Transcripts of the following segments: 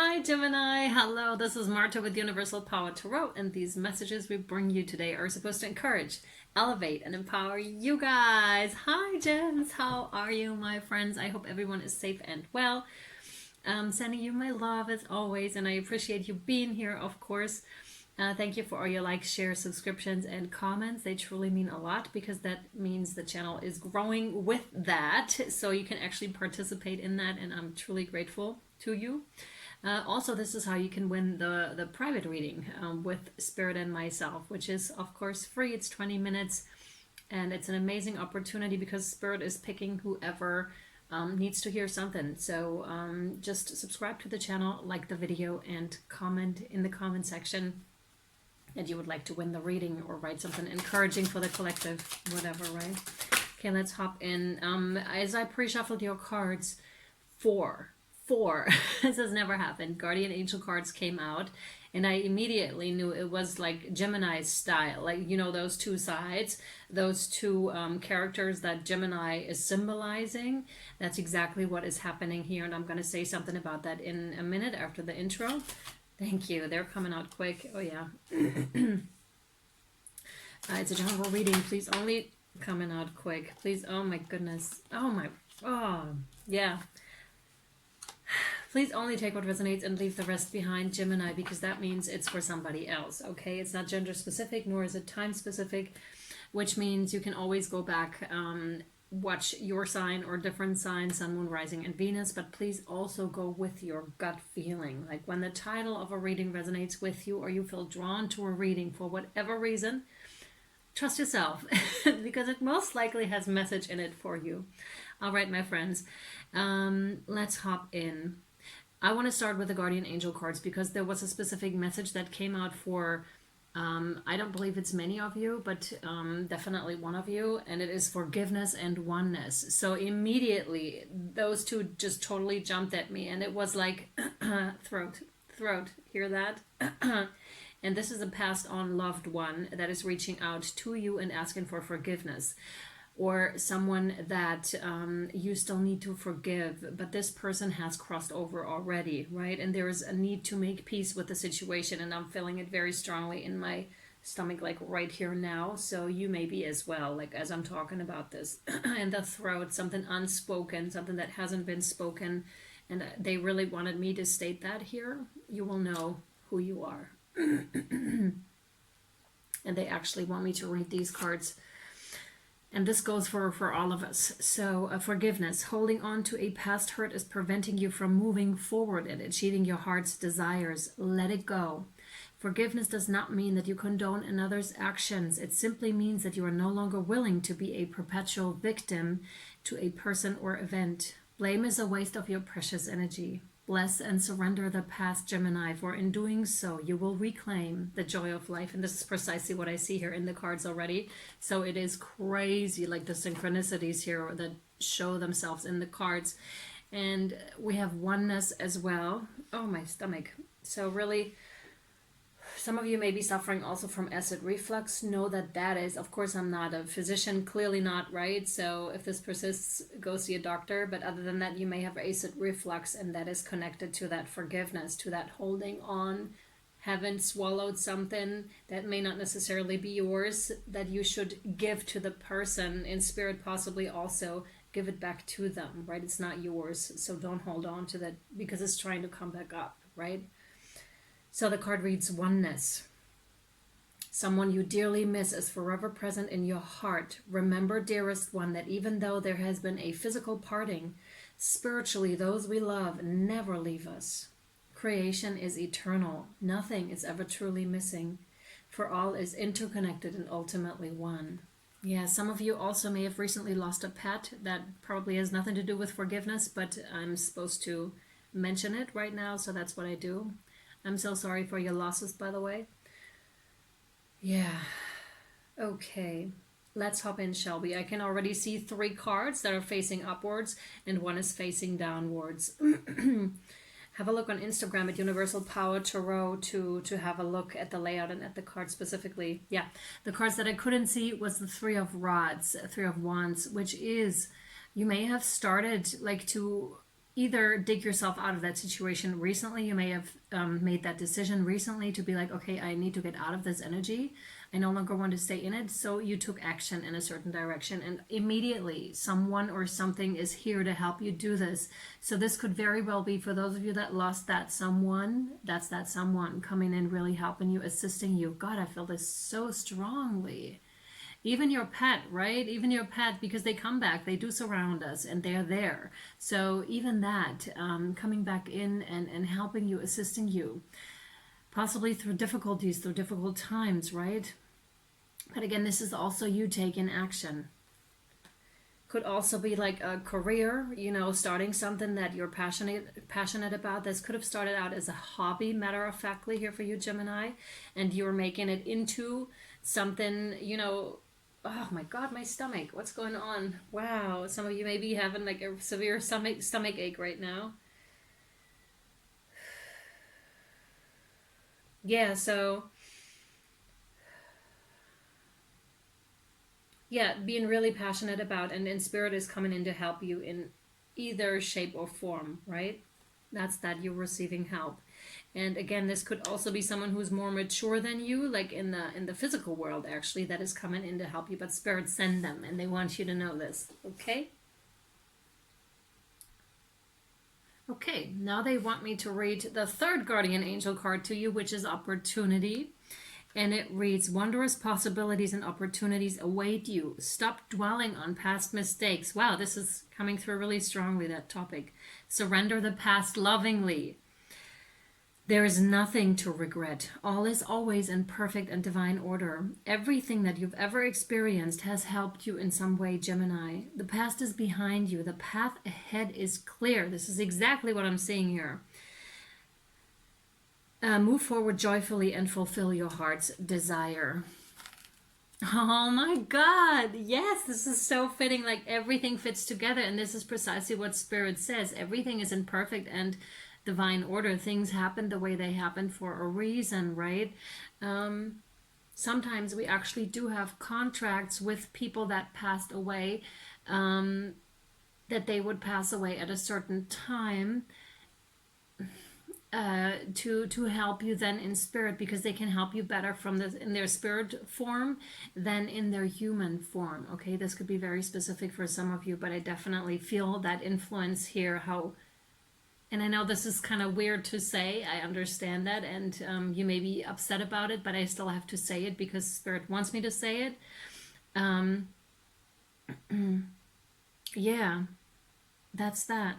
Hi Gemini, hello, this is Marta with Universal Power Tarot, and these messages we bring you today are supposed to encourage, elevate, and empower you guys. Hi Gems, how are you, my friends? I hope everyone is safe and well. Sending you my love as always, and I appreciate you being here, of course. Thank you for all your likes, shares, subscriptions, and comments. They truly mean a lot because that means the channel is growing with that. So you can actually participate in that, and I'm truly grateful to you. Also, this is how you can win the private reading with Spirit and myself, which is, of course, free. It's 20 minutes, and it's an amazing opportunity because Spirit is picking whoever needs to hear something. So just subscribe to the channel, like the video, and comment in the comment section that you would like to win the reading or write something encouraging for the collective, whatever, right? Okay, let's hop in. As I pre-shuffled your cards, four. This has never happened. Guardian angel cards came out, and I immediately knew it was like Gemini's style, like, you know, those two sides, those two characters that Gemini is symbolizing. That's exactly what is happening here, and I'm going to say something about that in a minute after the intro. Thank you. They're coming out quick. Oh yeah. It's a general reading. Please only coming out quick. Please. Oh my goodness. Oh yeah. Please only take what resonates and leave the rest behind, Gemini, because that means it's for somebody else, okay? It's not gender specific, nor is it time specific, which means you can always go back, watch your sign or different signs, Sun, Moon, Rising, and Venus, but please also go with your gut feeling. Like when the title of a reading resonates with you, or you feel drawn to a reading for whatever reason, trust yourself, because it most likely has a message in it for you. All right, my friends, let's hop in. I want to start with the Guardian Angel cards because there was a specific message that came out for, I don't believe it's many of you, but definitely one of you, and it is forgiveness and oneness. So immediately, those two just totally jumped at me, and it was like, throat, hear that? And this is a passed on loved one that is reaching out to you and asking for forgiveness, or someone that you still need to forgive, but this person has crossed over already, right? And there is a need to make peace with the situation, and I'm feeling it very strongly in my stomach, like right here now. So you may be as well, like as I'm talking about this. And the throat, something unspoken, something that hasn't been spoken, and they really wanted me to state that here. You will know who you are. And they actually want me to read these cards. And this goes for all of us. So forgiveness, holding on to a past hurt is preventing you from moving forward and achieving your heart's desires. Let it go. Forgiveness does not mean that you condone another's actions. It simply means that you are no longer willing to be a perpetual victim to a person or event. Blame is a waste of your precious energy. Bless and surrender the past, Gemini, for in doing so, you will reclaim the joy of life. And this is precisely what I see here in the cards already. So it is crazy, like the synchronicities here that show themselves in the cards. And we have oneness as well. Oh, my stomach. So really, some of you may be suffering also from acid reflux. Know that that is, of course, I'm not a physician, clearly not, right? So if this persists, go see a doctor. But other than that, you may have acid reflux, and that is connected to that forgiveness, to that holding on. Haven't swallowed something that may not necessarily be yours, that you should give to the person in spirit, possibly also give it back to them, right? It's not yours, so don't hold on to that because it's trying to come back up, right? So the card reads oneness. Someone you dearly miss is forever present in your heart. Remember, dearest one, that even though there has been a physical parting, spiritually those we love never leave us. Creation is eternal. Nothing is ever truly missing, for all is interconnected and ultimately one. Yeah, some of you also may have recently lost a pet. That probably has nothing to do with forgiveness, but I'm supposed to mention it right now, so that's what I do. I'm so sorry for your losses, by the way. Yeah. Okay. Let's hop in, shall we? I can already see 3 cards that are facing upwards and one is facing downwards. Have a look on Instagram at Universal Power Tarot to have a look at the layout and at the cards specifically. Yeah. The cards that I couldn't see was the 3 of Rods, 3 of Wands, which is, you may have started like to either dig yourself out of that situation recently. You may have made that decision recently to be like, okay, I need to get out of this energy. I no longer want to stay in it. So you took action in a certain direction, and immediately someone or something is here to help you do this. So this could very well be, for those of you that lost that someone, that's that someone coming in, really helping you, assisting you. God, I feel this so strongly. Even your pet, right? Even your pet, because they come back, they do surround us, and they're there. So even that, coming back in and helping you, assisting you, possibly through difficulties, through difficult times, right? But again, this is also you taking action. Could also be like a career, you know, starting something that you're passionate about. This could have started out as a hobby, matter of factly, here for you, Gemini, and you're making it into something, you know. Oh my God, my stomach, what's going on? Wow, some of you may be having like a severe stomach ache right now. Yeah, so yeah, being really passionate about, and spirit is coming in to help you in either shape or form, right? That's that you're receiving help. And again, this could also be someone who's more mature than you, like in the physical world, actually, that is coming in to help you. But spirit send them, and they want you to know this. Okay. Okay, now they want me to read the third guardian angel card to you, which is opportunity. And it reads, wondrous possibilities and opportunities await you. Stop dwelling on past mistakes. Wow, this is coming through really strongly, that topic. Surrender the past lovingly. There is nothing to regret. All is always in perfect and divine order. Everything that you've ever experienced has helped you in some way, Gemini. The past is behind you. The path ahead is clear. This is exactly what I'm seeing here. Move forward joyfully and fulfill your heart's desire. Oh my God. Yes, this is so fitting. Like everything fits together. And this is precisely what Spirit says. Everything is in perfect and divine order. Things happen the way they happen for a reason, right? Sometimes we actually do have contracts with people that passed away, that they would pass away at a certain time, to help you then in spirit, because they can help you better from this in their spirit form than in their human form. Okay, this could be very specific for some of you, but I definitely feel that influence here. How, and I know this is kind of weird to say, I understand that, and you may be upset about it, but I still have to say it because spirit wants me to say it. Yeah, that's that.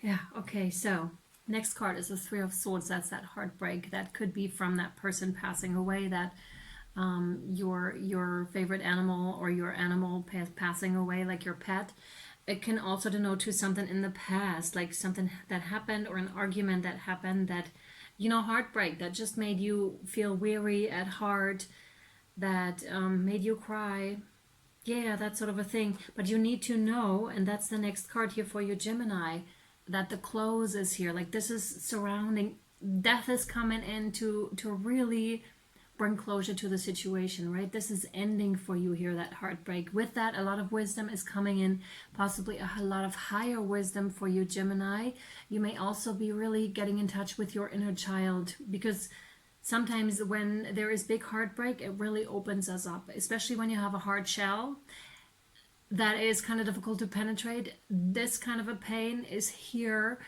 Yeah, okay, so next card is the Three of Swords. That's that heartbreak. That could be from that person passing away, that your favorite animal or your animal passing away, like your pet. It can also denote to something in the past, like something that happened or an argument that happened, that, you know, heartbreak that just made you feel weary at heart, that made you cry. Yeah, that sort of a thing. But you need to know, and that's the next card here for you, Gemini, that the close is here. Like this is surrounding, death is coming in to really bring closure to the situation, right? This is ending for you here, that heartbreak. With that, a lot of wisdom is coming in, possibly a lot of higher wisdom for you, Gemini. You may also be really getting in touch with your inner child, because sometimes when there is big heartbreak, it really opens us up, especially when you have a hard shell that is kind of difficult to penetrate. This kind of a pain is here,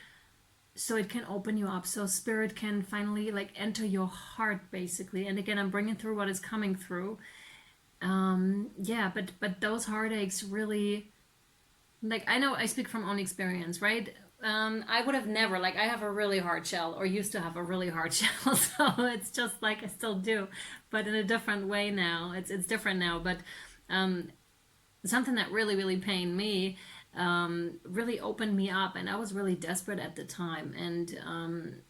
so it can open you up, so spirit can finally like enter your heart, basically. And again, I'm bringing through what is coming through. Yeah, but those heartaches really, like, I know I speak from own experience, right? I would have never, like, I have a really hard shell, or used to have a really hard shell, so it's just like I still do, but in a different way now. It's different now, but something that really pained me, really opened me up, and I was really desperate at the time, and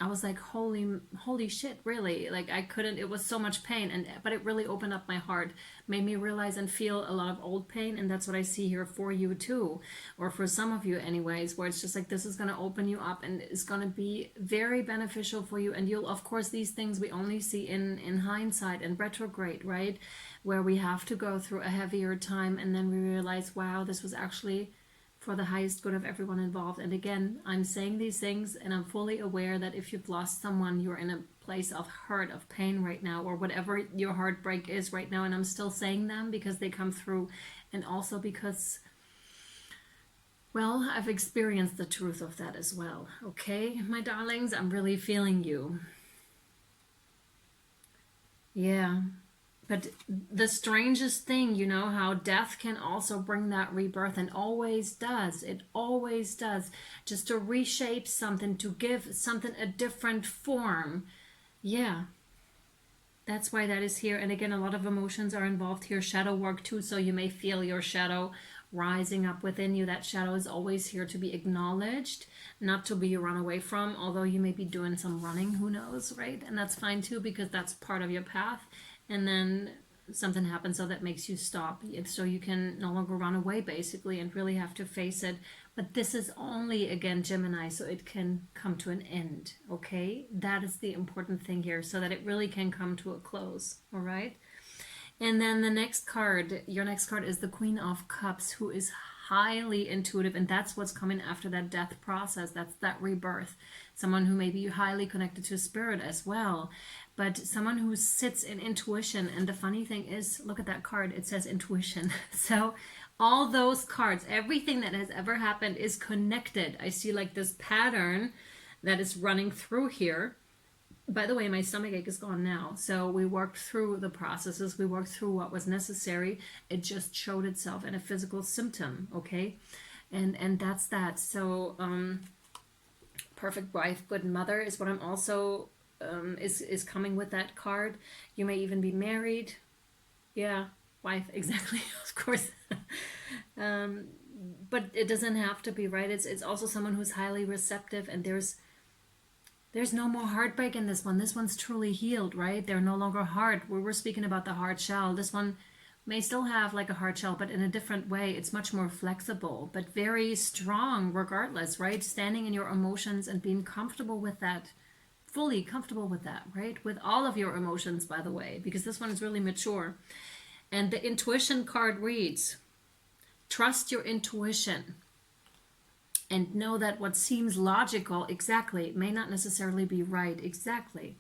I was like, holy shit, really? Like I couldn't, it was so much pain, but it really opened up my heart, made me realize and feel a lot of old pain. And that's what I see here for you too, or for some of you anyways, where it's just like, this is going to open you up and it's going to be very beneficial for you. And you'll, of course, these things we only see in hindsight and retrograde, right? Where we have to go through a heavier time and then we realize, wow, this was actually for the highest good of everyone involved. And again, I'm saying these things and I'm fully aware that if you've lost someone, you're in a place of hurt, of pain right now, or whatever your heartbreak is right now. And I'm still saying them because they come through, and also because, well, I've experienced the truth of that as well. Okay, my darlings, I'm really feeling you. Yeah. But the strangest thing, you know, how death can also bring that rebirth, and always does. It always does. Just to reshape something, to give something a different form. Yeah. That's why that is here. And again, a lot of emotions are involved here. Shadow work too. So you may feel your shadow rising up within you. That shadow is always here to be acknowledged, not to be run away from. Although you may be doing some running, who knows, right? And that's fine too, because that's part of your path. And then something happens so that makes you stop, so you can no longer run away basically and really have to face it. But this is only, again, Gemini, so it can come to an end. Okay, that is the important thing here, so that it really can come to a close. All right. And then the next card, your next card, is the Queen of Cups, who is highly intuitive, and that's what's coming after that death process. That's that rebirth. Someone who may be highly connected to spirit as well, but someone who sits in intuition. And the funny thing is, look at that card, it says intuition. So all those cards, everything that has ever happened is connected. I see like this pattern that is running through here. By the way, my stomach ache is gone now. So we worked through the processes. We worked through what was necessary. It just showed itself in a physical symptom, okay? And that's that. So perfect wife, good mother is what I'm also, is coming with that card. You may even be married. Yeah, wife, exactly, of course. But it doesn't have to be, right? It's also someone who's highly receptive, and there's no more heartbreak in this one. This one's truly healed, right? They're no longer hard. We were speaking about the hard shell. This one may still have like a hard shell, but in a different way. It's much more flexible, but very strong regardless, right? Standing in your emotions and being comfortable with that, fully comfortable with that, right? With all of your emotions, by the way, because this one is really mature. And the intuition card reads, trust your intuition. And know that what seems logical, exactly, may not necessarily be right, exactly.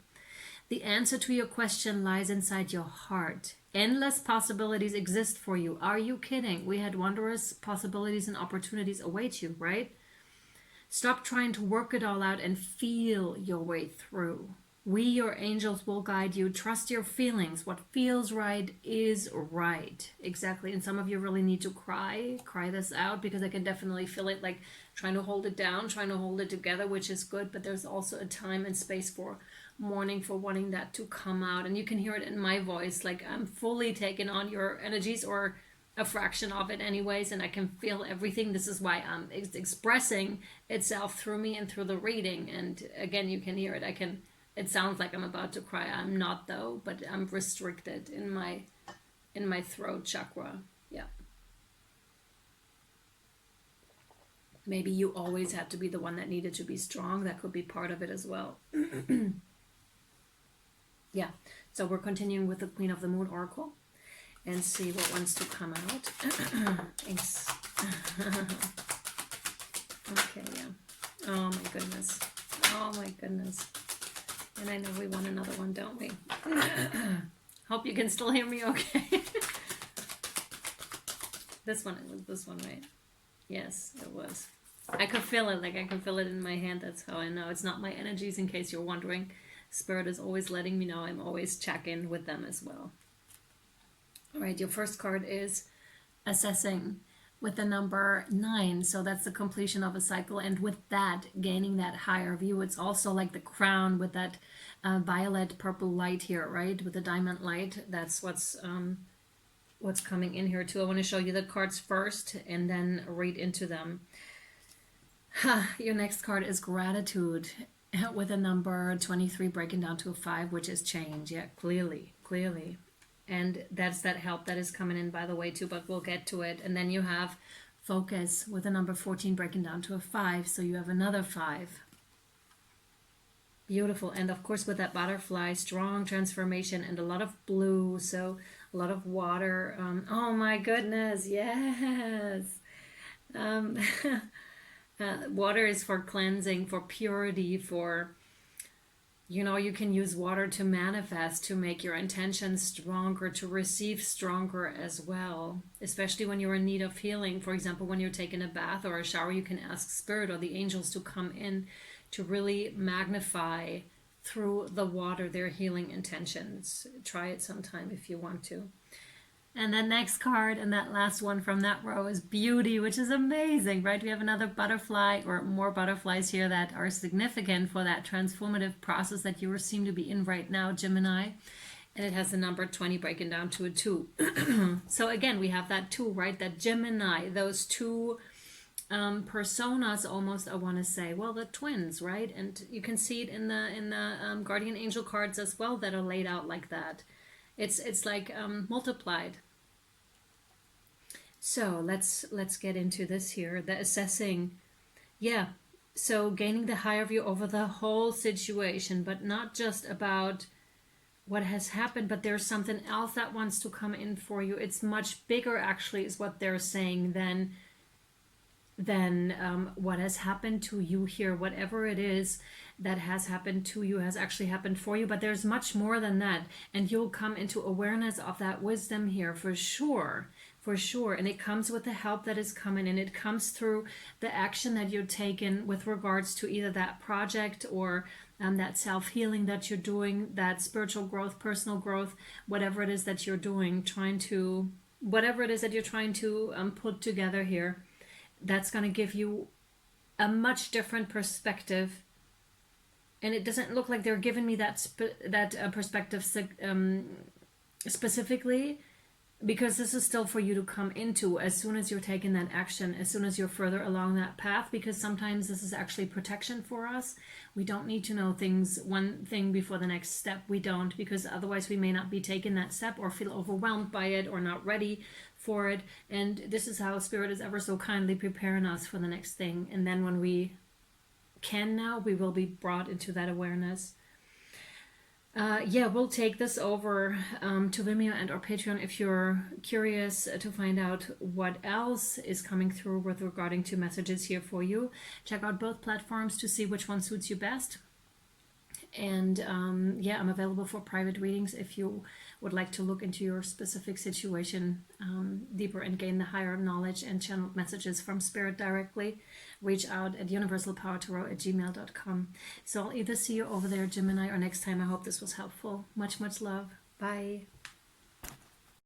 The answer to your question lies inside your heart. Endless possibilities exist for you. Are you kidding? We had wondrous possibilities and opportunities await you, right? Stop trying to work it all out and feel your way through. We, your angels, will guide you. Trust your feelings. What feels right is right. Exactly. And some of you really need to cry this out, because I can definitely feel it, like trying to hold it down, trying to hold it together, which is good. But there's also a time and space for mourning, for wanting that to come out. And you can hear it in my voice, like I'm fully taking on your energies, or a fraction of it anyways, and I can feel everything. This is why it's expressing itself through me and through the reading. And again, you can hear it. It sounds like I'm about to cry. I'm not though, but I'm restricted in my throat chakra. Yeah. Maybe you always had to be the one that needed to be strong. That could be part of it as well. Yeah. So we're continuing with the Queen of the Moon Oracle and see what wants to come out. Thanks. Okay, yeah. Oh my goodness. Oh my goodness. And I know we want another one, don't we? Hope you can still hear me okay. This one, it was this one, right? Yes, it was. I could feel it, like I can feel it in my hand. That's how I know. It's not my energies, in case you're wondering. Spirit is always letting me know. I'm always checking with them as well. All right, your first card is assessing, with the number 9. So that's the completion of a cycle, and with that, gaining that higher view. It's also like the crown with that violet purple light here, right? With the diamond light. That's what's coming in here too. I want to show you the cards first and then read into them. Your next card is gratitude. with a number 23 breaking down to a 5, which is change. Yeah, clearly. And that's that help that is coming in, by the way, too, but we'll get to it. And then you have focus with a number 14 breaking down to a 5, so you have another 5. Beautiful. And of course, with that butterfly, strong transformation and a lot of blue, so a lot of water. Oh my goodness, yes. Um, water is for cleansing, for purity, for, you know, you can use water to manifest, to make your intentions stronger, to receive stronger as well, especially when you're in need of healing. For example, when you're taking a bath or a shower, you can ask Spirit or the angels to come in to really magnify through the water their healing intentions. Try it sometime if you want to. And the next card, and that last one from that row, is beauty, which is amazing, right? We have another butterfly, or more butterflies here that are significant for that transformative process that you seem to be in right now, Gemini. And it has the number 20 breaking down to a 2. So again, we have that 2, right? That Gemini, those two personas almost, I want to say, well, the twins, right? And you can see it in the guardian angel cards as well that are laid out like that. It's like multiplied. So let's get into this here. The assessing, yeah. So gaining the higher view over the whole situation, but not just about what has happened, but there's something else that wants to come in for you. It's much bigger, actually, is what they're saying, than what has happened to you here. Whatever it is that has happened to you has actually happened for you, but there's much more than that, and you'll come into awareness of that wisdom here for sure. And it comes with the help that is coming, and it comes through the action that you're taking with regards to either that project or that self-healing that you're doing, that spiritual growth, personal growth, whatever it is that you're doing, whatever it is that you're trying to put together here. That's going to give you a much different perspective. And it doesn't look like they're giving me that perspective specifically, because this is still for you to come into as soon as you're taking that action, as soon as you're further along that path, because sometimes this is actually protection for us. We don't need to know one thing before the next step. We don't, because otherwise we may not be taking that step or feel overwhelmed by it or not ready for it. And this is how Spirit is ever so kindly preparing us for the next thing. And then when we can now, we will be brought into that awareness. We'll take this over to Vimeo and or Patreon if you're curious to find out what else is coming through with regarding to messages here for you. Check out both platforms to see which one suits you best. And I'm available for private readings if you would like to look into your specific situation deeper and gain the higher knowledge and channel messages from Spirit directly. Reach out at universalpowertarot@gmail.com. So I'll either see you over there, Gemini, or next time. I hope this was helpful. Much love. Bye.